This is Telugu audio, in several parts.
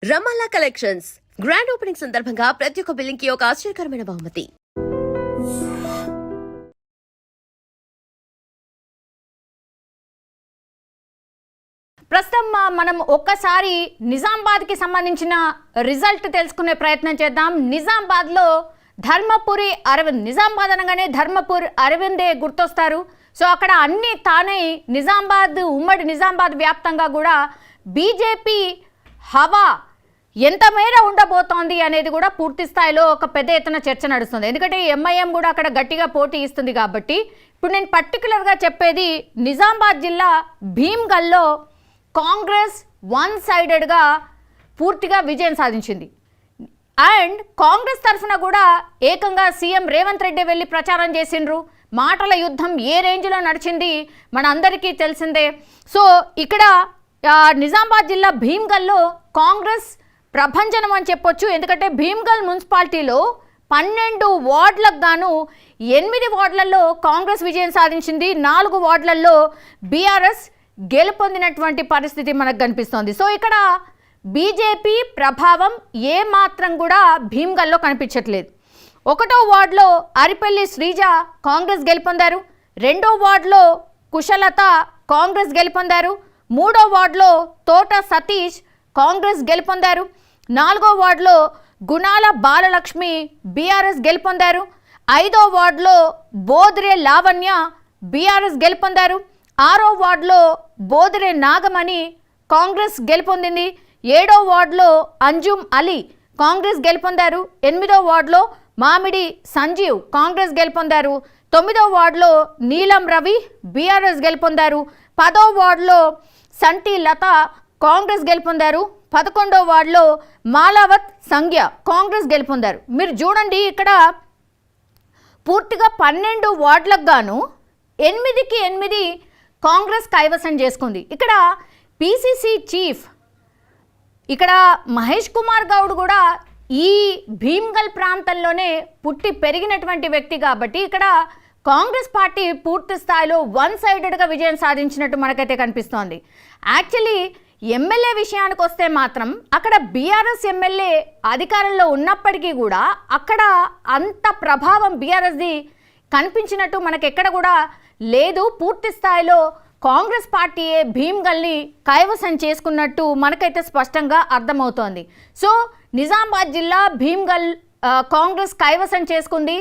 రమాలా కలెక్షన్స్ గ్రాండ్ ఓపెనింగ్ సందర్భంగా ప్రతి ఒక్క బిల్లింగ్ కి ఒక ఆశ్చర్యకరమైన బహుమతి. ప్రస్తుతం మనం ఒక్కసారి నిజామాబాద్కి సంబంధించిన రిజల్ట్ తెలుసుకునే ప్రయత్నం చేద్దాం. నిజామాబాద్లో ధర్మపురి అరవింద్, నిజామాబాద్ అనగానే ధర్మపురి అరవిందే గుర్తొస్తారు. సో అక్కడ అన్ని తానే నిజామాబాద్, ఉమ్మడి నిజామాబాద్ వ్యాప్తంగా కూడా బీజేపీ హవా ఎంత మేర ఉండబోతోంది అనేది కూడా పూర్తి స్థాయిలో ఒక పెద్ద ఎత్తున చర్చ నడుస్తుంది. ఎందుకంటే ఎంఐఎం కూడా అక్కడ గట్టిగా పోటీ ఇస్తుంది కాబట్టి ఇప్పుడు నేను పర్టికులర్గా చెప్పేది నిజామాబాద్ జిల్లా భీమ్గల్లో కాంగ్రెస్ వన్ సైడెడ్గా పూర్తిగా విజయం సాధించింది. అండ్ కాంగ్రెస్ తరఫున కూడా ఏకంగా సీఎం రేవంత్ రెడ్డి వెళ్ళి ప్రచారం చేసిండ్రు. మాటల యుద్ధం ఏ రేంజ్లో నడిచింది మన అందరికీ తెలిసిందే. సో ఇక్కడ నిజామాబాద్ జిల్లా భీమ్గల్లో కాంగ్రెస్ ప్రభంజనం అని చెప్పొచ్చు. ఎందుకంటే భీమ్గల్ మున్సిపాలిటీలో 12 వార్డులకు గాను 8 వార్డులలో కాంగ్రెస్ విజయం సాధించింది. 4 వార్డులలో బీఆర్ఎస్ గెలుపొందినటువంటి పరిస్థితి మనకు కనిపిస్తోంది. సో ఇక్కడ బీజేపీ ప్రభావం ఏమాత్రం కూడా భీమ్గల్లో కనిపించట్లేదు. 1వ వార్డులో అరిపల్లి శ్రీజ కాంగ్రెస్ గెలుపొందారు. 2వ వార్డులో కుశలత కాంగ్రెస్ గెలుపొందారు. 3వ వార్డులో తోట సతీష్ కాంగ్రెస్ గెలుపొందారు. 4వ వార్డులో గుణాల బాలలక్ష్మి బీఆర్ఎస్ గెలుపొందారు. 5వ వార్డులో బోద్రే లావణ్య బీఆర్ఎస్ గెలుపొందారు. 6వ వార్డులో బోద్రే నాగమణి కాంగ్రెస్ గెలుపొందింది. 7వ వార్డులో అంజుమ్ అలీ కాంగ్రెస్ గెలుపొందారు. 8వ వార్డులో మామిడి సంజీవ్ కాంగ్రెస్ గెలుపొందారు. 9వ వార్డులో నీలం రవి బీఆర్ఎస్ గెలుపొందారు. 10వ వార్డులో సంటి లత కాంగ్రెస్ గెలుపొందారు. 11వ వార్డులో మాలావత్ సంధ్య కాంగ్రెస్ గెలుపొందారు. మీరు చూడండి ఇక్కడ పూర్తిగా 12 వార్డులకు గాను 8కి 8 కాంగ్రెస్ కైవసం చేసుకుంది. ఇక్కడ పిసిసి చీఫ్ ఇక్కడ మహేష్ కుమార్ గౌడ్ కూడా ఈ భీమ్గల్ ప్రాంతంలోనే పుట్టి పెరిగినటువంటి వ్యక్తి కాబట్టి ఇక్కడ కాంగ్రెస్ పార్టీ పూర్తి స్థాయిలో వన్ సైడెడ్గా విజయం సాధించినట్టు మనకైతే కనిపిస్తోంది. యాక్చువల్లీ ఎమ్మెల్యే విషయానికి వస్తే మాత్రం అక్కడ బీఆర్ఎస్ ఎమ్మెల్యే అధికారంలో ఉన్నప్పటికీ కూడా అక్కడ అంత ప్రభావం బీఆర్ఎస్ది కనిపించినట్టు మనకెక్కడ కూడా లేదు. పూర్తి స్థాయిలో కాంగ్రెస్ పార్టీయే భీమ్గల్ని కైవసం చేసుకున్నట్టు మనకైతే స్పష్టంగా అర్థమవుతోంది. సో నిజామాబాద్ జిల్లా భీమ్గల్ కాంగ్రెస్ కైవసం చేసుకుంది.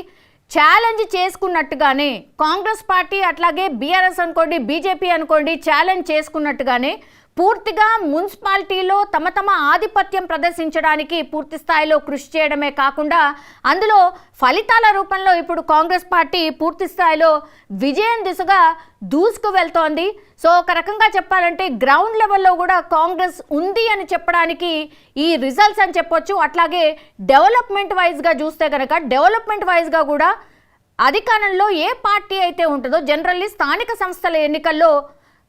ఛాలెంజ్ చేసుకున్నట్టుగానే కాంగ్రెస్ పార్టీ అట్లాగే బీఆర్ఎస్ అనుకోండి, బీజేపీ అనుకోండి, ఛాలెంజ్ చేసుకున్నట్టుగానే పూర్తిగా మున్సిపాలిటీలో తమ ఆధిపత్యం ప్రదర్శించడానికి పూర్తి స్థాయిలో కృషి చేయడమే కాకుండా అందులో ఫలితాల రూపంలో ఇప్పుడు కాంగ్రెస్ పార్టీ పూర్తి స్థాయిలో విజయం దిశగా దూసుకు వెళ్తోంది. సో ఒక రకంగా చెప్పాలంటే గ్రౌండ్ లెవెల్లో కూడా కాంగ్రెస్ ఉంది అని చెప్పడానికి ఈ రిజల్ట్స్ అని చెప్పొచ్చు. అట్లాగే డెవలప్మెంట్ వైజ్గా చూస్తే కనుక డెవలప్మెంట్ వైజ్గా కూడా అధికారంలో ఏ పార్టీ అయితే ఉంటుందో జనరల్లీ స్థానిక సంస్థల ఎన్నికల్లో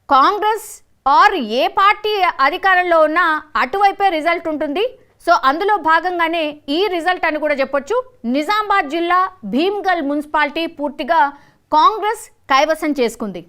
కాంగ్రెస్ ఆర్ ఏ పార్టీ అధికారంలో ఉన్నా అటువైపే రిజల్ట్ ఉంటుంది. సో అందులో భాగంగానే ఈ రిజల్ట్ అని కూడా చెప్పొచ్చు. నిజామాబాద్ జిల్లా భీమ్గల్ మున్సిపాలిటీ పూర్తిగా కాంగ్రెస్ కైవసం చేసుకుంది.